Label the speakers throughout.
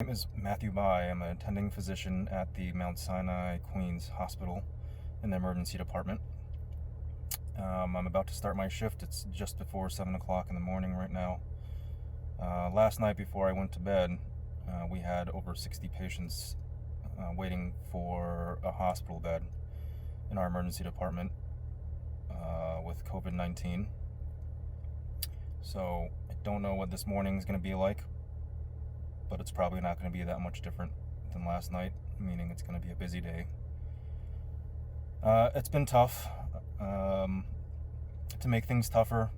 Speaker 1: My name is Matthew Bai. I'm an attending physician at the Mount Sinai Queens Hospital in the emergency department. I'm about to start my shift. It's just before 7 o'clock in the morning right now. Last night before I went to bed, we had over 60 patients waiting for a hospital bed in our emergency department with COVID-19. So I don't know what this morning is going to be like, but it's probably not going to be that much different than last night, meaning it's going to be a busy day. It's been tough to make things tougher.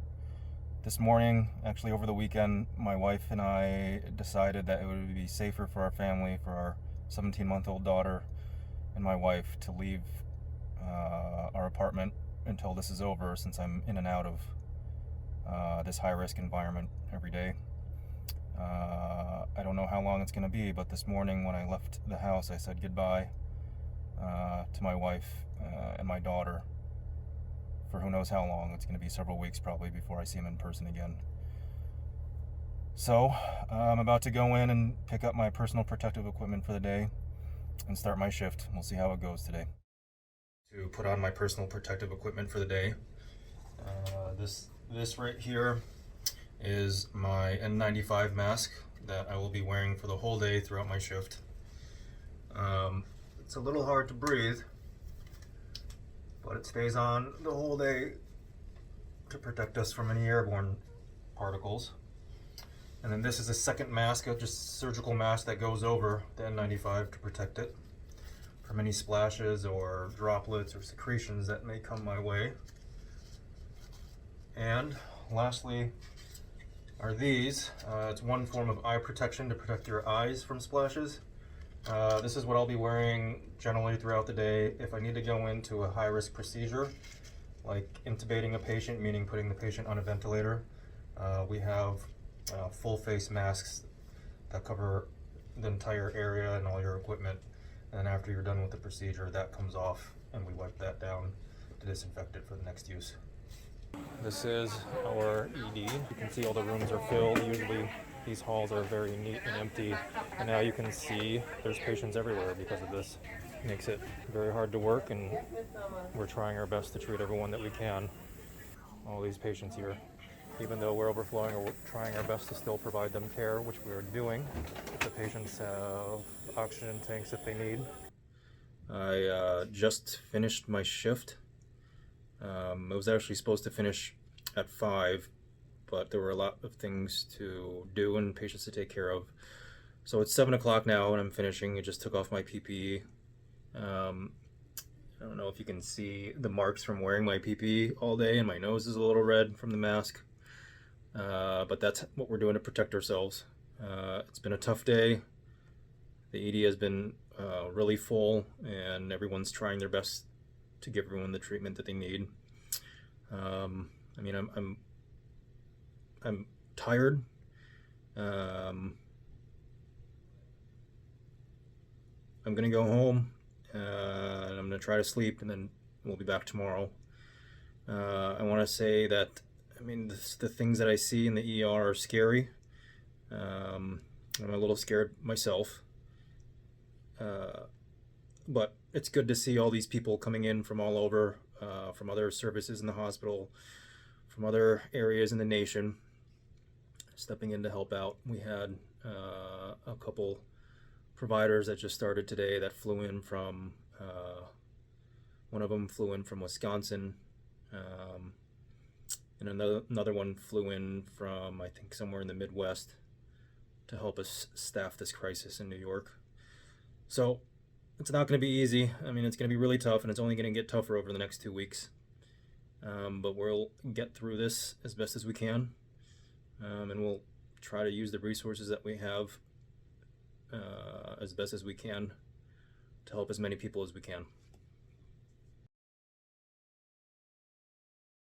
Speaker 1: This morning, actually over the weekend, my wife and I decided that it would be safer for our family, for our 17-month-old daughter and my wife, to leave our apartment until this is over, since I'm in and out of this high-risk environment every day. I don't know how long it's going to be, but this morning when I left the house, I said goodbye to my wife and my daughter for who knows how long. It's going to be several weeks probably before I see them in person again. So I'm about to go in and pick up my personal protective equipment for the day and start my shift. We'll see how it goes today. To put on my personal protective equipment for the day, this right here is my N95 mask that I will be wearing for the whole day throughout my shift. It's a little hard to breathe, but it stays on the whole day to protect us from any airborne particles. And then this is a second mask, just surgical mask that goes over the N95 to protect it from any splashes or droplets or secretions that may come my way. And lastly are these. It's one form of eye protection to protect your eyes from splashes. This is what I'll be wearing generally throughout the day if I need to go into a high-risk procedure, like intubating a patient, meaning putting the patient on a ventilator. We have full face masks that cover the entire area and all your equipment. And then after you're done with the procedure, that comes off and we wipe that down to disinfect it for the next use. This is our ED. You can see all the rooms are filled. Usually these halls are very neat and empty, and now you can see there's patients everywhere because of this. It makes it very hard to work, and we're trying our best to treat everyone that we can. All these patients here, even though we're overflowing, we're trying our best to still provide them care, which we are doing. The patients have oxygen tanks if they need. I just finished my shift. I was actually supposed to finish at 5, but there were a lot of things to do and patients to take care of. So it's 7 o'clock now and I'm finishing. I just took off my PPE. I don't know if you can see the marks from wearing my PPE all day, and my nose is a little red from the mask. But that's what we're doing to protect ourselves. It's been a tough day. The ED has been really full, and everyone's trying their best to give everyone the treatment that they need. I mean, I'm tired. I'm gonna go home and I'm gonna try to sleep, and then we'll be back tomorrow. I want to say that, I mean, the things that I see in the ER are scary. I'm a little scared myself. But it's good to see all these people coming in from all over, from other services in the hospital, from other areas in the nation, stepping in to help out. We had a couple providers that just started today that flew in from, one of them flew in from Wisconsin, and another one flew in from, I think, somewhere in the Midwest to help us staff this crisis in New York. So it's not going to be easy. I mean, it's going to be really tough, and it's only going to get tougher over the next 2 weeks. But we'll get through this as best as we can, and we'll try to use the resources that we have as best as we can to help as many people as we can.